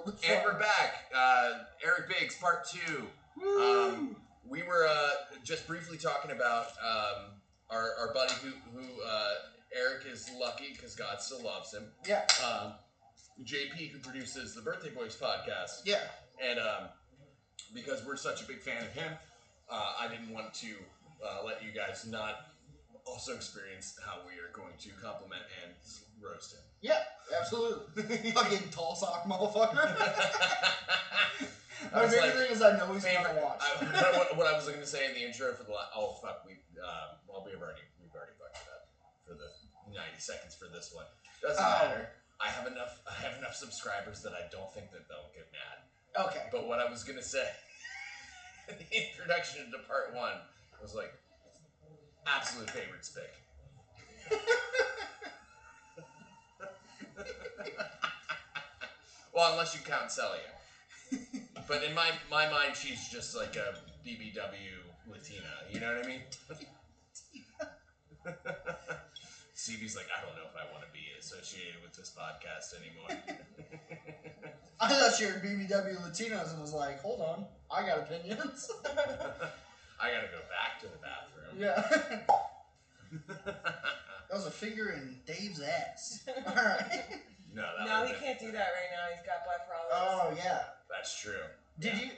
little bit. And we're back. Eric Biggs, part 2. We were just briefly talking about our buddy who Eric is lucky because God still loves him. Yeah. JP, who produces the Birthday Boys podcast. Yeah. And because we're such a big fan of him, I didn't want to let you guys not also experience how we are going to compliment and roast him. Yeah, absolutely. Fucking tall sock motherfucker. My favorite thing is I know he's gonna watch. What I was going to say in the intro for the we've already fucked it up for the 90 seconds for this one. Doesn't matter. I have enough subscribers that I don't think that they'll get mad. Okay. But what I was going to say in the introduction to part 1 was like absolute favorite spick. Well, unless you count Celia. But in my mind, she's just like a BBW Latina. You know what I mean? CB's like, I don't know if I want to be associated with this podcast anymore. I thought you were BBW Latinos and was like, hold on, I got opinions. I gotta go back to the bathroom. Yeah. That was a finger in Dave's ass. Alright. No, he can't do that right now. He's got blepharosis. Oh, yeah. That's true. Did you...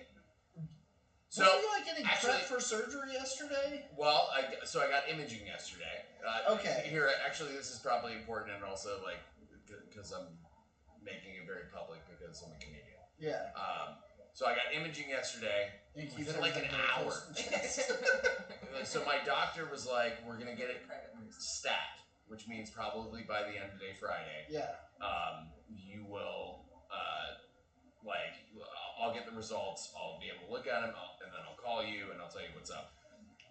So, were you like getting prepped for surgery yesterday? Well, I got imaging yesterday. Okay. Here, actually, this is probably important and also, like, because I'm making it very public because I'm a Canadian. Yeah. So I got imaging yesterday for like an hour. So my doctor was like, we're going to get it stat, which means probably by the end of day Friday. Yeah. You will, I'll get the results, I'll be able to look at them, and then I'll call you and I'll tell you what's up.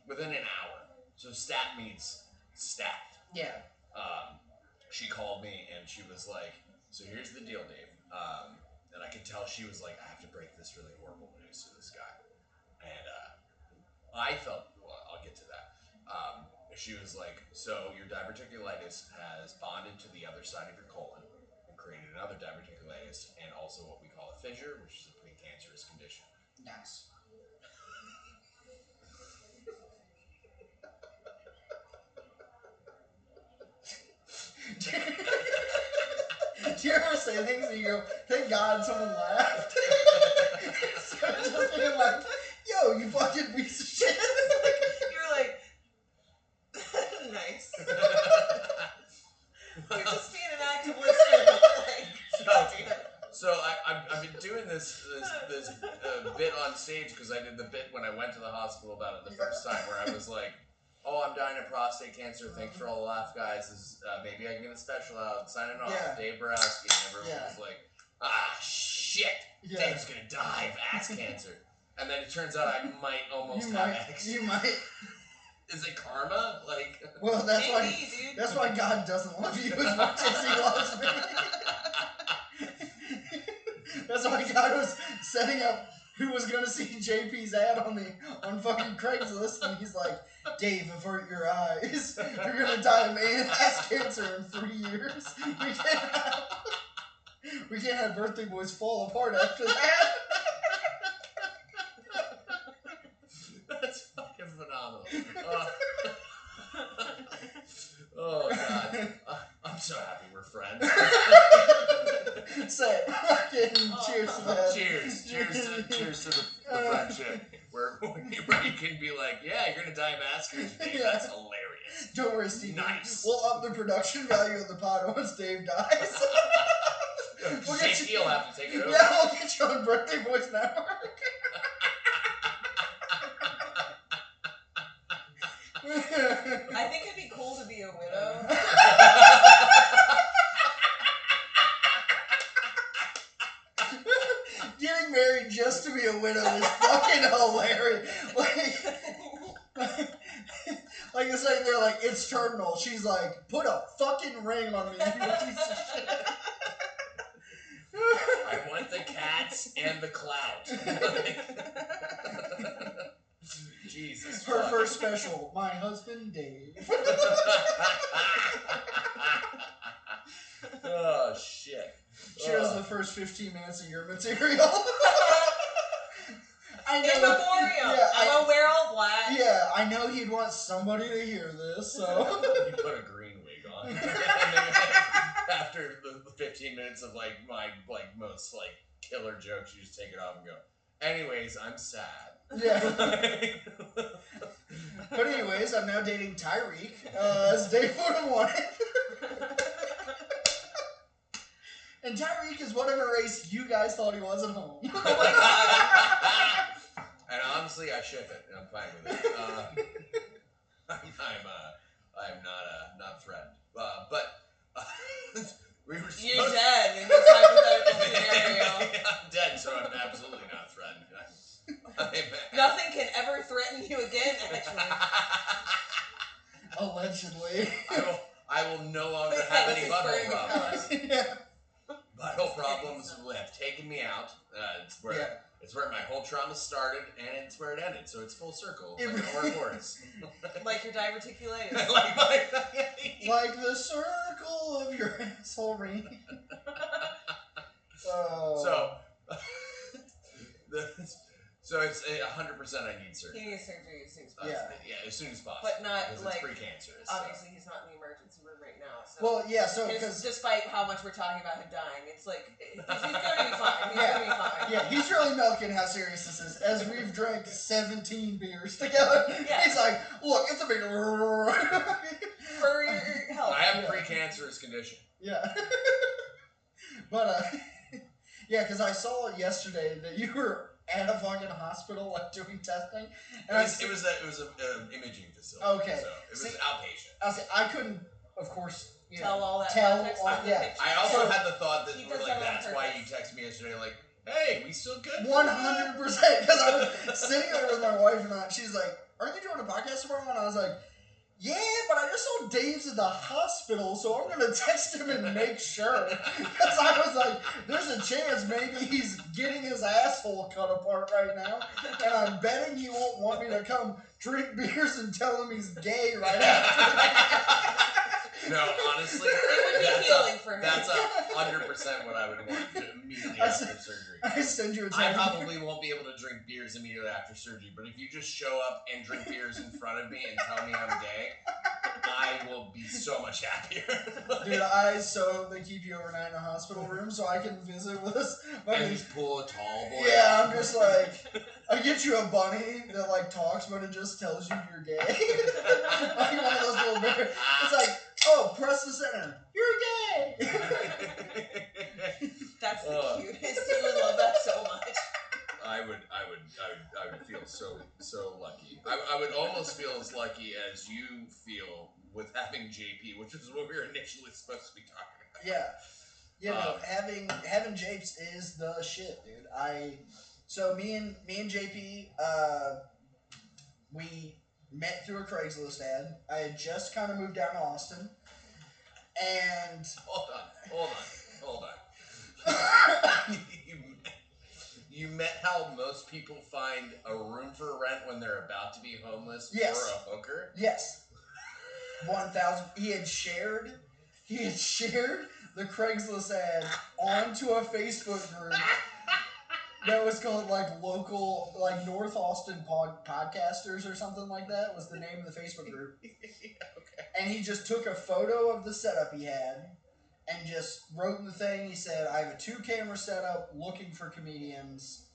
Within an hour. So stat means stat. Yeah. She called me and she was like, so here's the deal, Dave. And I could tell she was like, I have to break this really horrible news to this guy. And I felt, well, I'll get to that. She was like, so your diverticulitis has bonded to the other side of your colon and created another diverticulitis and also what we call a fissure, which is a precancerous condition. Nice. Do you ever say things and you go, thank God someone laughed? So just being like, yo, you fucking piece of shit. You're like, nice. You're just being an active listener. So I've been doing this bit on stage because I did the bit when I went to the hospital about it the first time where I was like, oh, I'm dying of prostate cancer. Thanks for all the laugh, guys. Maybe I can get a special out. Signing off. Yeah. Dave Borowski. And everyone was like, shit. Yeah. Dave's going to die of ass cancer. And then it turns out I might almost have ass. You might. Is it karma? Like, well, that's maybe, why. Dude. That's why God doesn't love you as much as He loves me. That's why God was setting up who was gonna see JP's ad on fucking Craigslist, and he's like, Dave, avert your eyes. You're gonna die of ass cancer in 3 years. We can't have Birthday Boys fall apart after that. That's fucking phenomenal. Oh God. I'm so happy we're friends. Say, fucking cheers to that. Cheers to the friendship. Where you can be like, yeah, you're gonna die of ass cancer, Dave. Yeah. That's hilarious. Don't worry, Steve. Nice. We'll up the production value of the pod once Dave dies. We'll get JP will have to take it over. Yeah, we'll get you on Birthday Boys Network. I think it'd be cool to be a widow. Getting married just to be a widow is fucking hilarious. Like it's like they're like, it's terminal. She's like, put a fucking ring on me, you piece of shit. I want the cats and the clout. Jesus. Her first special, my husband Dave. Oh shit. She does the first 15 minutes of your material. I know. In memoriam. Yeah, I'm gonna wear all black. Yeah, I know he'd want somebody to hear this, so. You put a green wig on. And then after the 15 minutes of like my most like killer jokes, you just take it off and go. Anyways, I'm sad. Yeah. But anyways, I'm now dating Tyreek, as Dave would have wanted. And Tyreek is whatever race you guys thought he was at home. Oh my god. And honestly, I ship it, and I'm fine with it. I'm not threatened. But we were supposed You're dead in this hypothetical scenario. I'm dead, so I'm absolutely not threatened. Nothing can ever threaten you again, actually. Allegedly. I will no longer have any butthole problems. Yeah. Butthole problems have taken me out. It's where my whole trauma started, and it's where it ended. So it's full circle. It's like an Ouroboros. Like your diverticulitis. Like the circle of your asshole ring. So it's 100% I need surgery. He needs surgery as soon as possible. Yeah, as soon as possible. But not because like it's precancerous. obviously he's not in the emergency room right now. So well, yeah. So because despite how much we're talking about him dying, it's like he's gonna be fine. He's gonna be fine. Yeah, he's really milking how serious this is. As we've drank 17 beers together, Yeah. he's like, "Look, it's a big." For your health. I have a precancerous condition. Yeah. But yeah, because I saw yesterday that you were at a fucking hospital, like doing testing. And It was an imaging facility. Okay. So it was outpatient. I couldn't, of course, Tell all that tell context all- from the yeah. picture. I also So- had the thought that He we're does like, that on that's why you purpose. texted me yesterday, like, hey, we still good? 100%. Because I was sitting there with my wife and she's like, "Aren't you doing a podcast tomorrow?" And I was like, "Yeah, but I just saw Dave's at the hospital, so I'm going to text him and make sure." Because I was like, there's a chance maybe he's getting his asshole cut apart right now, and I'm betting he won't want me to come drink beers and tell him he's gay right after that. No, honestly, It would be healing for him. that's 100% what I would want immediately after surgery. I send you a I text. probably won't be able to drink beers immediately after surgery, but if you just show up and drink beers in front of me and tell me I'm gay, I will be so much happier. Dude, I so hope they keep you overnight in a hospital room so I can visit with us. And just pull a tall boy. Yeah, I'm just like, I get you a bunny that like talks, but it just tells you you're gay. Like one of those little bears. It's like, oh, press the center. You're gay. That's the cutest. You would love that so much. I would feel so lucky. I would almost feel as lucky as you feel with having JP, which is what we were initially supposed to be talking about. Yeah, no, having Japes is the shit, dude. So me and JP, we met through a Craigslist ad. I had just kind of moved down to Austin, and Hold on. You met how most people find a room for rent when they're about to be homeless Yes. or a hooker? yes, 1,000. He had shared the Craigslist ad onto a Facebook group that was called like local, like North Austin podcasters or something like that was the name of the Facebook group. Okay. And he just took a photo of the setup he had and just wrote in the thing. He said, "I have a 2-camera setup, looking for comedians.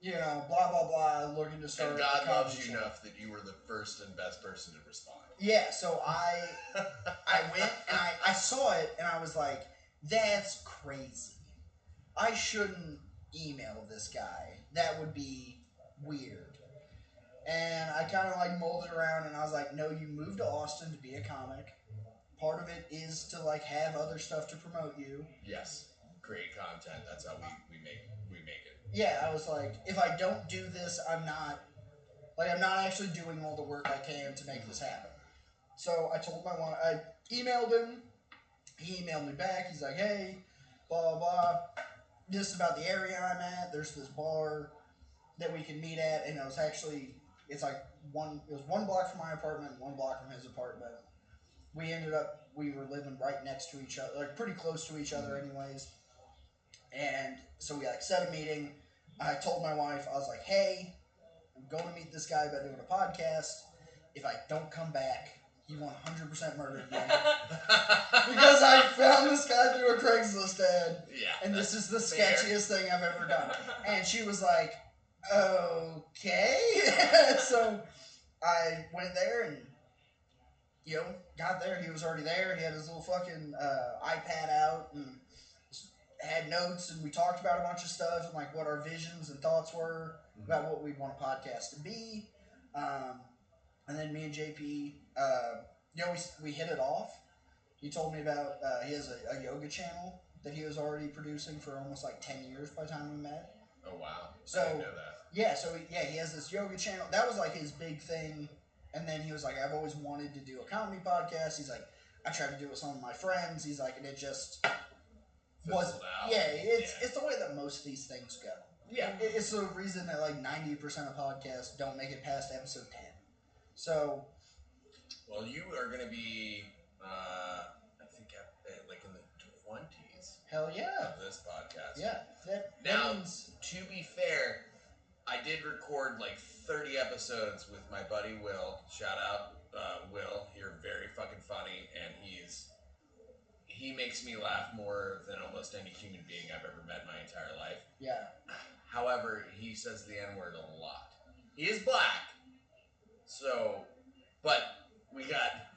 You know, blah blah blah, looking to start." And a God loves comedy you show." enough that you were the first and best person to respond. Yeah, so I went and I saw it and I was like, "That's crazy. I shouldn't email this guy. That would be weird." And I kind of like mulled it around and I was like, "No, you moved to Austin to be a comic. Part of it is to like have other stuff to promote you." Yes. Create content. That's how we make it. Yeah, I was like, if I don't do this, I'm not actually doing all the work I can to make this happen. So I told my wife, I emailed him. He emailed me back. He's like, "Hey, blah, blah, blah. This is about the area I'm at. There's this bar that we can meet at." And it was actually, it was 1 block from my apartment, 1 block from his apartment. We were living right next to each other, like pretty close to each other anyways. And so we like set a meeting. I told my wife, I was like, hey, I'm going to meet this guy about doing a podcast. If I don't come back, he 100% murdered me. Because I found this guy through a Craigslist ad. Yeah. And this is the fair. sketchiest thing I've ever done. And she was like, okay. So I went there and, got there. He was already there. He had his little fucking iPad out and had notes. And we talked about a bunch of stuff and like what our visions and thoughts were about what we'd want a podcast to be. And then me and JP, we hit it off. He told me about, he has a yoga channel that he was already producing for almost like 10 years by the time we met. Oh, wow. So, I didn't know that. Yeah, so he has this yoga channel. That was like his big thing. And then he was like, I've always wanted to do a comedy podcast. He's like, I tried to do it with some of my friends. He's like, and it just wasn't. Out. Yeah, it's the way that most of these things go. Yeah. It's the reason that like 90% of podcasts don't make it past episode 10. So. Well, you are going to be, I think, like in the 20s. Hell yeah. Of this podcast. Yeah. That now, means... to be fair, I did record like 30 episodes with my buddy Will. Shout out, Will. You're very fucking funny, and he makes me laugh more than almost any human being I've ever met in my entire life. Yeah. However, he says the N-word a lot. He is black, so, but we got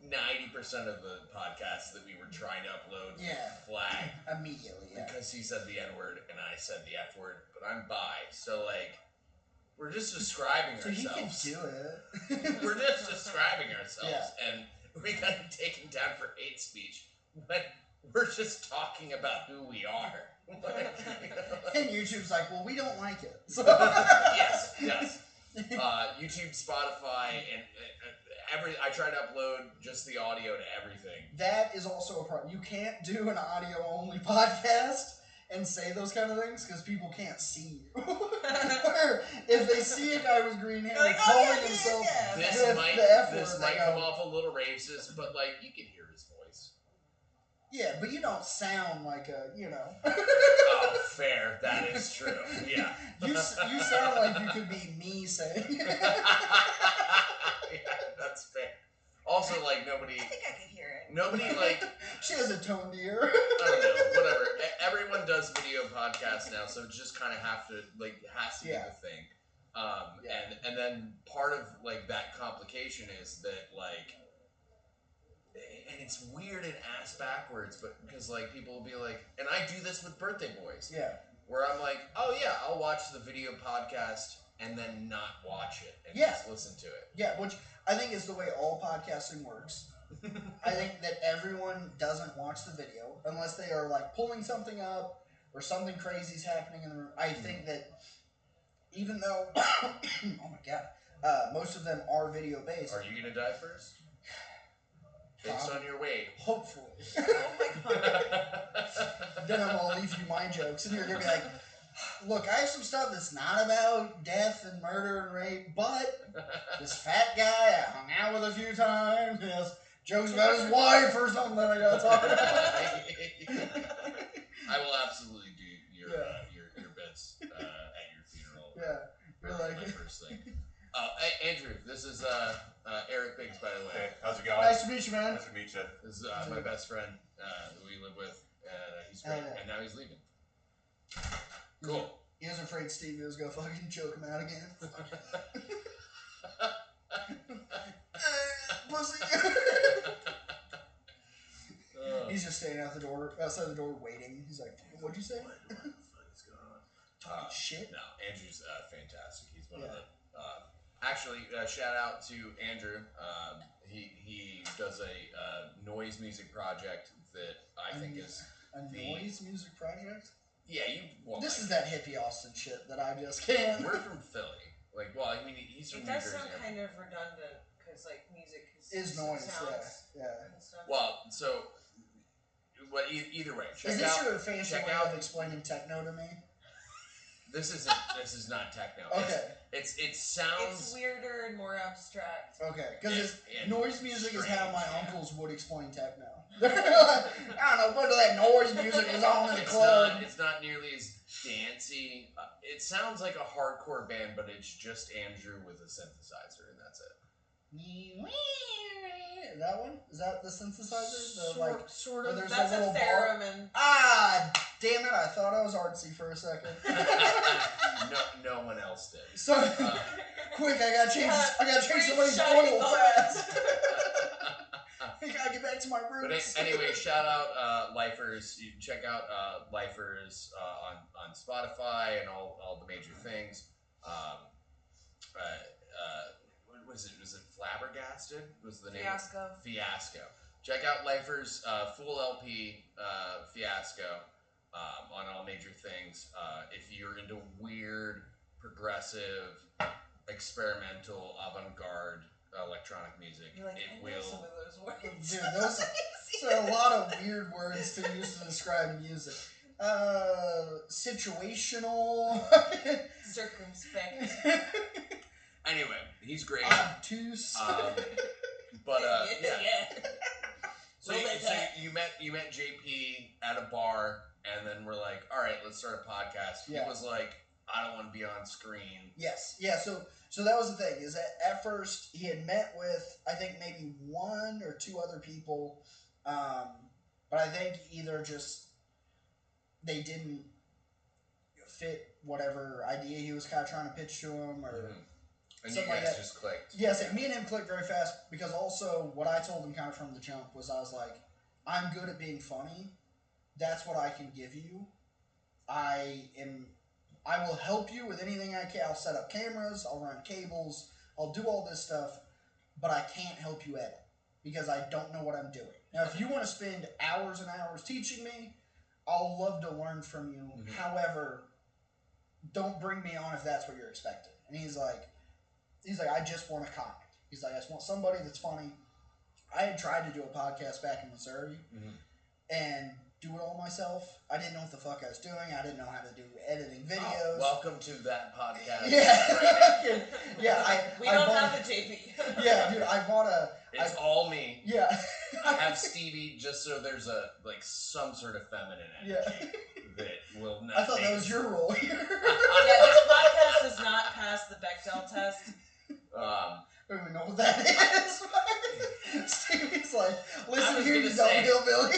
90% of the podcasts that we were trying to upload flagged. Immediately, yeah. Because he said the N-word and I said the F-word, but I'm bi, so like, we're just describing ourselves. So he can do it. We're just describing ourselves, and we got him taken down for hate speech, but we're just talking about who we are. And YouTube's like, well, we don't like it. So. Yes. YouTube, Spotify, and I try to upload just the audio to everything. That is also a problem. You can't do an audio-only podcast and say those kind of things because people can't see you. Where if they see a guy with green hair like, calling himself this the F word, this might come off a little racist, but like you can hear his voice. Yeah, but you don't sound like a, Oh, fair. That is true. Yeah. You sound like you could be me saying. Yeah, that's fair. Also, like, nobody... I think I could hear it. Nobody, like... She has a toned ear. I don't know. Whatever. Everyone does video podcasts now, so it just kind of has to be the thing. And then part of, like, that complication is that, like... And it's weird and ass backwards, but because, like, people will be like... And I do this with birthday boys. Yeah. Where I'm like, oh, yeah, I'll watch the video podcast and then not watch it and just listen to it. Yeah, which I think is the way all podcasting works. I think that everyone doesn't watch the video unless they are like pulling something up or something crazy's happening in the room. I think that even though, oh my god, most of them are video based. Are you gonna die first? Based on your weight. Hopefully. Oh my god. Then I'm gonna leave you my jokes, and you're gonna be like, look, I have some stuff that's not about death and murder and rape, but this fat guy I hung out with a few times, he has jokes about his wife or something that I gotta talk about. I will absolutely do your bits at your funeral. Yeah, you're like my first thing. Andrew, this is Eric Biggs, by the way. Hey, how's it going? Nice to meet you, man. Nice to meet you. This is my best friend who we live with, and he's great. And now he's leaving. Cool. He was afraid Stevie was gonna fucking choke him out again. Pussy. He's just standing outside the door waiting. He's like, what'd you say? What the fuck is going on? Talking shit. No, Andrew's fantastic. He's one of the... actually, shout out to Andrew. He does a noise music project that I think is... A noise music project? Yeah, you won't. This is that hippie Austin shit that I just can't. We're from Philly. Like, well, I mean, he's from New Jersey. It does sound kind of redundant because, like, music is noise. Sounds Yeah. And stuff. Well, so, either way, check is this out, your fancy way of explaining techno to me? This is not techno. Okay. It sounds. It's weirder and more abstract. Okay, because and noise music is how my strange, yeah. uncles would explain techno. I don't know, but that noise music was on in the club. It's not nearly as dancey. It sounds like a hardcore band, but it's just Andrew with a synthesizer, and that's it. That one? Is that the synthesizer? Sort where of. there's That's a a little theremin. Ah, damn it! I thought I was artsy for a second. no one else did. So, quick! I gotta change. I gotta change somebody's shiny oil thoughts. fast. I gotta get back to my roots. But anyway, shout out Lifers. You check out Lifers on Spotify and all the major things. What was it? Was it Flabbergasted? Was the name? Fiasco. Check out Lifers full LP Fiasco on all major things. If you're into weird, progressive, experimental, avant-garde electronic music, Like, it I know will. some of those words. Dude, those are a lot of weird words to use to describe music. Situational. Circumspect. Anyway, he's great. Obtuse. But yeah. So, Well, you met JP at a bar, and then we're like, all right, let's start a podcast. Yeah. He was like, I don't want to be on screen. Yes. Yeah. So that was the thing. Is that at first he had met with I think maybe one or two other people, but I think either just they didn't fit whatever idea he was kind of trying to pitch to him, or. Mm-hmm. And something you guys like that. just clicked. Yes, me and him clicked very fast because also what I told him kind of from the jump was I was like, I'm good at being funny. That's what I can give you. I will help you with anything I can. I'll set up cameras. I'll run cables. I'll do all this stuff, but I can't help you edit because I don't know what I'm doing. Now, if you want to spend hours and hours teaching me, I'll love to learn from you. Mm-hmm. However, don't bring me on if that's what you're expecting. And he's like, I just want a comic. He's like, I just want somebody that's funny. I had tried to do a podcast back in Missouri and do it all myself. I didn't know what the fuck I was doing. I didn't know how to do editing videos. Welcome to that podcast. Yeah. Yeah. We don't have a JP. Yeah, dude, I bought a... It's all me. Yeah. I have Stevie just so there's some sort of feminine energy that will not. I thought that was your role here. Yeah, this podcast does not pass the Bechdel test. I don't even know what that is. Stevie's like, listen here, you dumb hillbilly.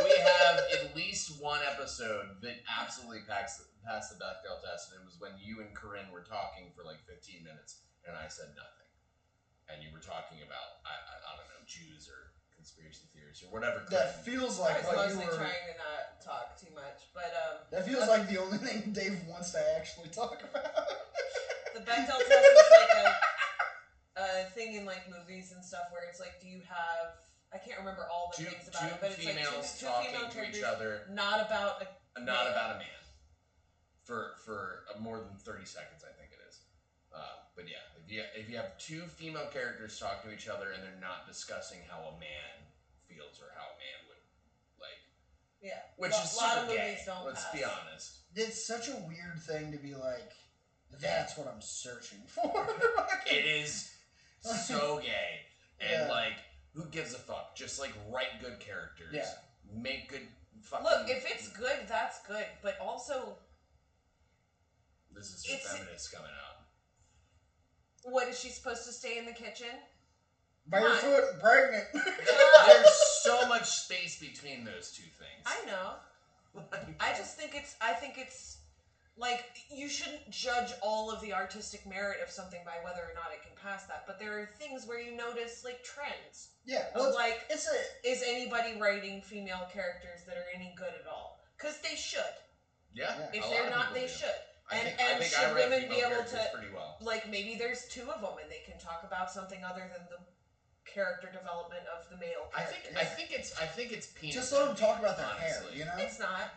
we have at least one episode that absolutely passed the Bechdel test, and it was when you and Corinne were talking for like 15 minutes, and I said nothing. And you were talking about, I don't know, Jews or conspiracy theories or whatever. That feels like I was what you mostly were... trying to not talk too much, but That feels like the only thing Dave wants to actually talk about. the Bechdel test is like a thing in like movies and stuff where it's like, do you have? I can't remember all the things about it, but it's like two female to characters, each other, not about a man, for more than 30 seconds, I think it is. But yeah, if you have two female characters talking to each other and they're not discussing how a man feels or how a man would like, yeah, which is super gay. Let's be honest. It's such a weird thing to be like, that's what I'm searching for. It is so gay. And like, who gives a fuck? Just like write good characters. Yeah. Make good fucking... Look, if it's good, that's good. But also... This is your feminist coming out. What, is she supposed to stay in the kitchen? Barefoot and pregnant. There's so much space between those two things. I know. I think it's like, you shouldn't judge all of the artistic merit of something by whether or not it can pass that, but there are things where you notice like trends. Yeah, well, like, is anybody writing female characters that are any good at all? Because they should. Yeah. If they're not, they should. I think should women be able to, pretty well. like, maybe there's two of them and they can talk about something other than the character development of the male character. I think it's penis. Just let them talk about their hair, you know? It's not.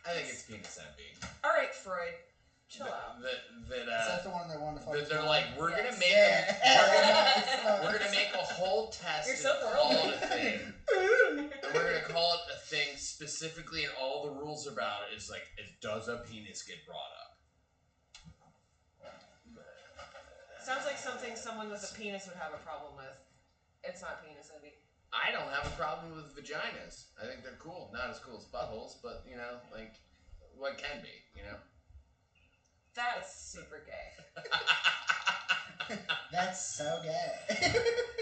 I think it's penis envy. All right, Freud, chill out. Is that the one that wanted to fuck? They're like, we're gonna make we're gonna make a whole test. You're so and call it a thing. And we're gonna call it a thing specific specifically, and all the rules about it is like, does a penis get brought up? Sounds like something someone with a penis would have a problem with. It's not penis heavy. I don't have a problem with vaginas. I think they're cool. Not as cool as buttholes, but, you know, like, what can be, you know? That's super gay. That's so gay.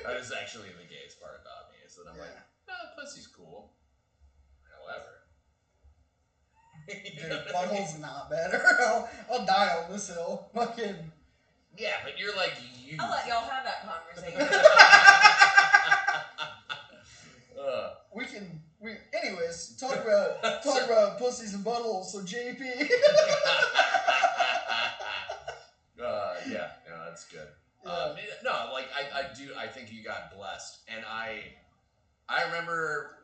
That is actually the gayest part about me, is that I'm like, oh, pussy's cool. However. Dude, butthole's not better. I'll die on this hill. Fucking. Yeah, but you're like, you. I'll let y'all have that conversation. Anyways, talk about pussies and buttholes. So JP. Yeah, no, that's good. Yeah. No, like I think you got blessed, and I remember,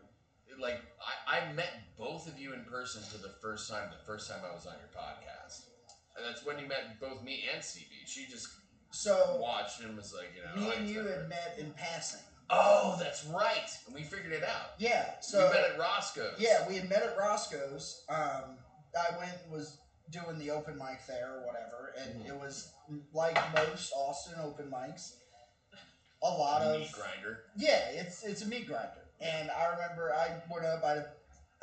like I met both of you in person for the first time I was on your podcast, and that's when you met both me and Stevie. She just watched and was like, you know, me and you had met in passing. Oh, that's right, and we figured it out. Yeah, so we met at Roscoe's. Yeah, we had met at Roscoe's. I went and was doing the open mic there or whatever, and it was like most Austin open mics, a lot of meat grinder. Yeah, it's a meat grinder, and I remember I went up. I had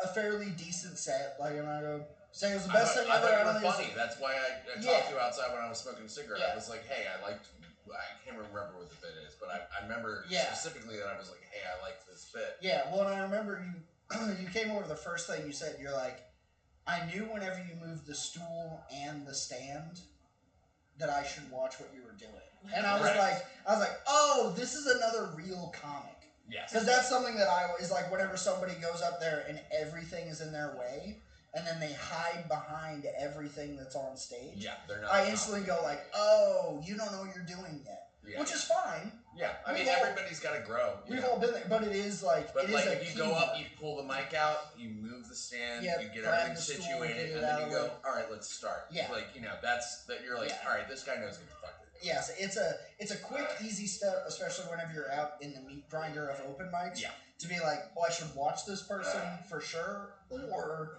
a fairly decent set. Like, I'm not gonna say it was the best thing ever. I thought you were funny. That's why I talked to you outside when I was smoking a cigarette. Yeah. I was like, hey, I can't remember what the bit is, but I remember specifically that I was like, hey, I like this bit. Yeah, well, and I remember you came over, the first thing you said, you're like, I knew whenever you moved the stool and the stand that I should watch what you were doing. And I was like, oh, this is another real comic. Yes. Because that's something that is like, whenever somebody goes up there and everything is in their way, and then they hide behind everything that's on stage. Yeah, they're not. I instantly go like, oh, you don't know what you're doing yet. Yeah. Which is fine. Yeah, I mean, everybody's got to grow. We've all been there, but it is like, but like, if you go up, you pull the mic out, you move the stand, you get everything situated, and then you go, all right, let's start. Yeah. Like, you know, you're like, all right, this guy knows what the fuck they're doing. Yes, it's a quick, easy step, especially whenever you're out in the meat grinder of open mics. Yeah. To be like, I should watch this person for sure, or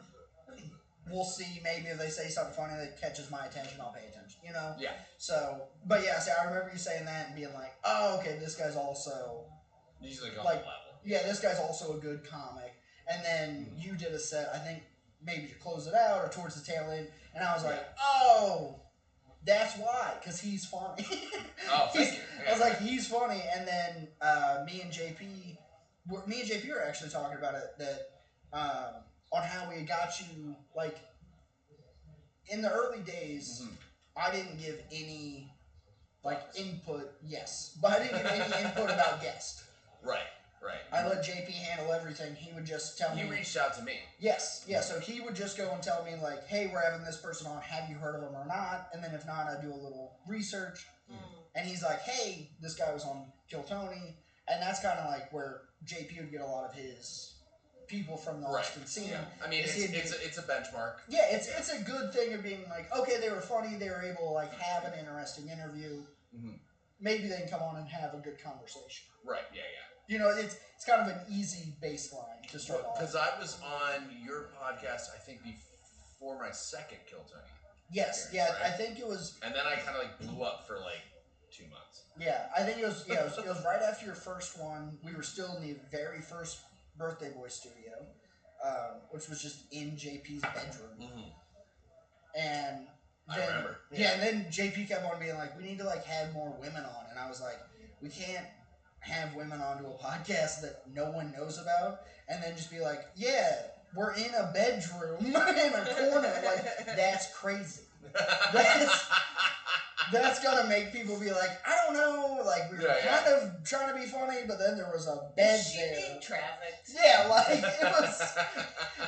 we'll see, maybe if they say something funny that catches my attention, I'll pay attention, you know? Yeah. So, but yeah, I remember you saying that and being like, oh, okay, this guy's also... He's like on the level. Yeah, this guy's also a good comic. And then you did a set, I think, maybe to close it out or towards the tail end, and I was like, oh, that's why, because he's funny. Oh, thank you. Yeah. I was like, he's funny, and then me and JP were actually talking about it, that... on how we got you, like, in the early days, I didn't give any, like, input, but I didn't give any input about guest. Right. I let JP handle everything. He would just tell me. He reached out to me. Yes, so he would just go and tell me, like, hey, we're having this person on, have you heard of them or not? And then if not, I'd do a little research. And he's like, hey, this guy was on Kill Tony. And that's kind of like where JP would get a lot of his... people from the Austin scene. Yeah. I mean, it's a benchmark. Yeah, it's a good thing of being like, okay, they were funny, they were able to like have an interesting interview. Maybe they can come on and have a good conversation. Right. Yeah. You know, it's kind of an easy baseline to start off. Because I was on your podcast, I think before my second Kill Tony. Yes. Yeah. Right? I think it was. And then I kind of like blew up for like 2 months. Yeah, I think it was. Yeah, it was right after your first one. We were still in the very first Birthday Boy studio, which was just in JP's bedroom. And then, I remember. Yeah, and then JP kept on being like, we need to like have more women on. And I was like, we can't have women onto a podcast that no one knows about and then just be like, yeah, we're in a bedroom in a corner. Like, that's crazy. That's gonna make people be like, I don't know, like, we were kind of trying to be funny, but then there was a bed there. Being trafficked. Yeah, like,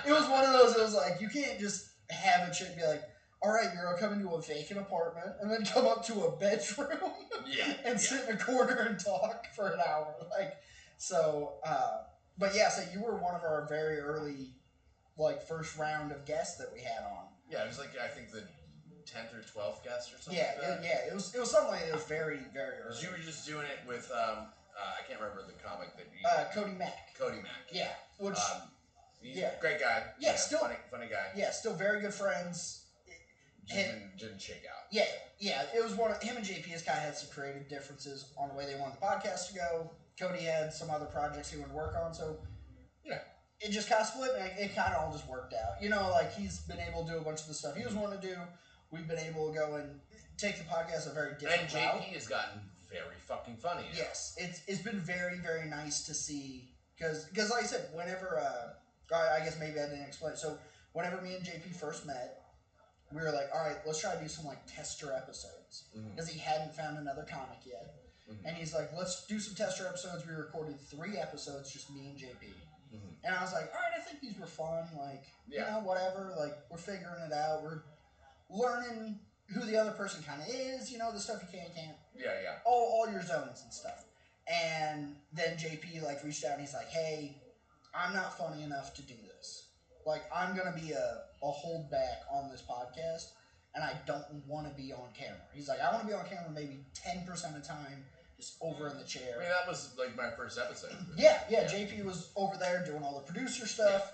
it was one of those, it was like, you can't just have a chick be like, all right, you're gonna come into a vacant apartment, and then come up to a bedroom, and sit in a corner and talk for an hour, like, so, but yeah, so you were one of our very early, like, first round of guests that we had on. Yeah, it was like, I think the 10th or 12th guest or something. It was something like that. It was very, very early. You were just doing it with I can't remember the comic that you Cody Mack. Cody Mack. Yeah, which He's a great guy. Yeah, still funny guy. Yeah, still very good friends. Didn't shake out. Yeah. It was him and JP has kind of had some creative differences on the way they wanted the podcast to go. Cody had some other projects he wanted to work on, so yeah, it just kind of split, and it kind of all just worked out. Like he's been able to do a bunch of the stuff he was wanting to do. We've been able to go and take the podcast a very different route. And JP has gotten very fucking funny. Yes, it's been very, very nice to see because like I said, whenever I guess maybe I didn't explain. So whenever me and JP first met, we were like, all right, let's try to do some like tester episodes because he hadn't found another comic yet. And he's like, let's do some tester episodes. We recorded 3 episodes, just me and JP. And I was like, all right, I think these were fun. Like, whatever. Like, we're figuring it out. We're learning who the other person kind of is. The stuff you can't. Yeah. All your zones and stuff. And then JP like reached out and he's like, hey, I'm not funny enough to do this. Like, I'm gonna be a holdback on this podcast, and I don't want to be on camera. He's like, I want to be on camera maybe 10% of the time. Just over in the chair. I mean, that was like my first episode. Yeah. JP was over there doing all the producer stuff.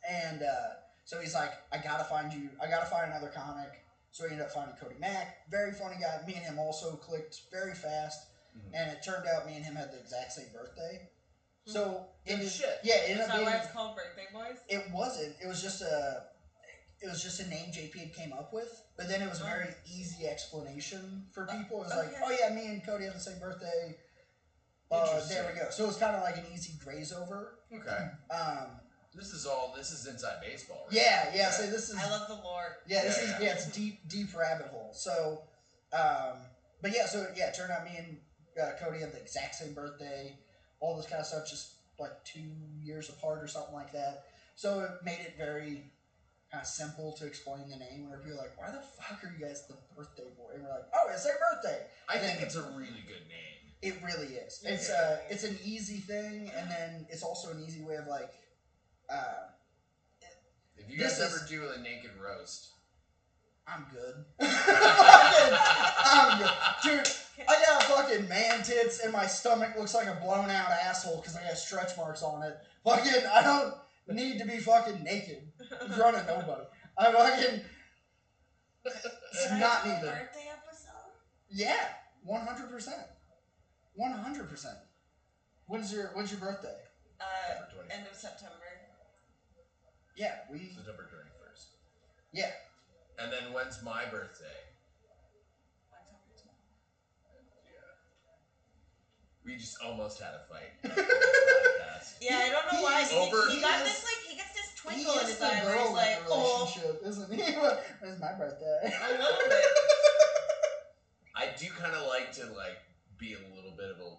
And so he's like, I gotta find another comic. So he ended up finding Cody Mack. Very funny guy. Me and him also clicked very fast. And it turned out me and him had the exact same birthday. So it is shit. Yeah, it ended up being, why it's called Birthday Boys? It wasn't. It was just a name JP had came up with, but then it was a very easy explanation for people. It was like, oh yeah, me and Cody have the same birthday. There we go. So it was kind of like an easy graze over. Okay. This is inside baseball, right? Yeah. So this is. I love the lore. Yeah, it's deep rabbit hole. So, but yeah, it turned out me and Cody had the exact same birthday. All this kind of stuff, just like 2 years apart or something like that. So it made it very kind of simple to explain the name. Whenever you're like, why the fuck are you guys the birthday boy? And we're like, oh, it's their birthday. I think it's a really good name. It really is. It's an easy thing, and then it's also an easy way of like. If you guys ever do a naked roast, I'm good. I'm good, dude. I got fucking man tits, and my stomach looks like a blown out asshole because I got stretch marks on it. Fucking, I don't need to be fucking naked in front of nobody. I fucking. It's not needed. Birthday episode? Yeah, 100%. 100%. When's your birthday? End of September. Yeah, September 21st. Yeah. And then when's my birthday? We just almost had a fight. Yeah, I don't know why. He gets this twinkle in his eye where he's like, relationship, isn't he? It's my birthday. A little bit. I do kind of like to be a little bit of a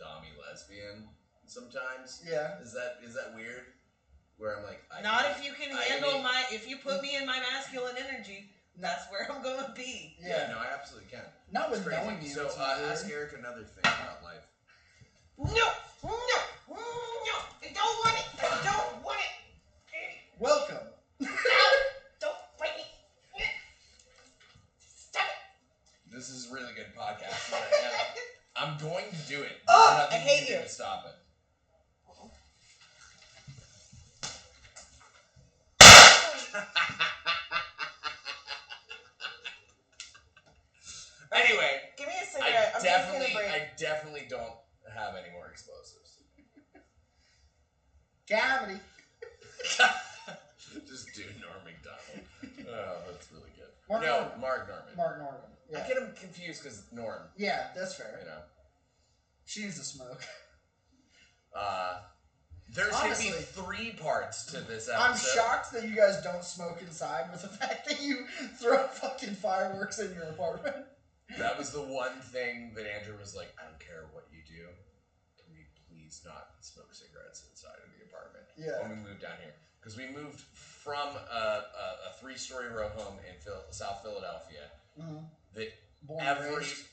dommy lesbian sometimes. Yeah. Is that weird? Where I'm like, if you can handle if you put me in my masculine energy, that's where I'm gonna be. Yeah, no, I absolutely can. Not with knowing you. So ask Eric another thing about life. No, I don't want it. Welcome. No, don't bite me. Stop it. This is a really good podcast. I'm going to do it. I hate you. To stop it. Anyway, give me a cigarette. I definitely don't have any more explosives. Comedy. Just do Norm McDonald. Oh, that's really good. Mark Norman. Mark Norman. Yeah. I get him confused because Norm. Yeah, that's fair. She needs to smoke. There's going to be 3 parts to this episode. I'm shocked that you guys don't smoke inside with the fact that you throw fucking fireworks in your apartment. That was the one thing that Andrew was like, I don't care what you do. Can we please not smoke cigarettes inside of the apartment? Yeah. When we moved down here. Because we moved from a 3-story row home in South Philadelphia. Mm-hmm. That Born and raised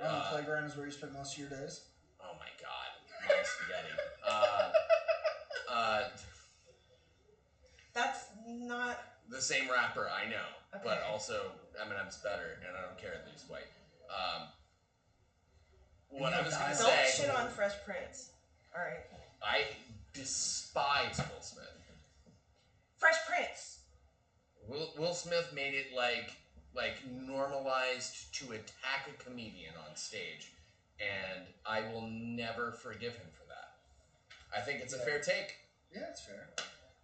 on the playground is where you spend most of your days. Oh my god. Mom's spaghetti. That's not the same rapper, I know, but also Eminem's better, and I don't care that he's white. What I was gonna say. Don't shit on Fresh Prince. All right. I despise Will Smith. Fresh Prince. Will Smith made it like normalized to attack a comedian on stage, and I will never forgive him for that. I think it's a fair take. Yeah, it's fair.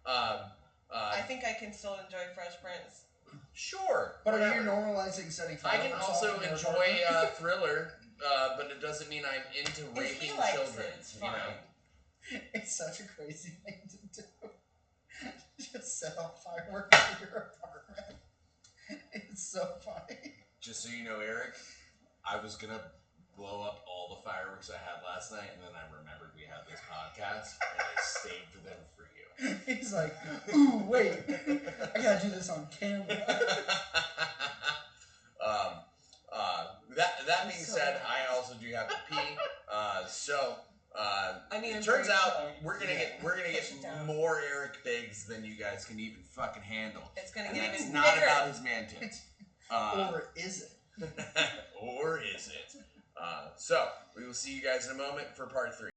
I think I can still enjoy Fresh Prince. Sure. But whatever. are you normalizing setting I fireworks can off also in your enjoy apartment? Thriller, but it doesn't mean I'm into If raping he likes children. it, it's fine. It's such a crazy thing to do. Just set off fireworks in your apartment. It's so funny. Just so you know, Eric, I was gonna blow up all the fireworks I had last night, and then I remembered we had this podcast, and I saved them for you. He's like, ooh, wait, I gotta do this on camera. That being said, I also do have to pee. It turns out we're gonna get more Eric Biggs than you guys can even fucking handle. It's gonna And get it's even not bigger. about his man tits. Or is it? Or is it? So we will see you guys in a moment for part 3.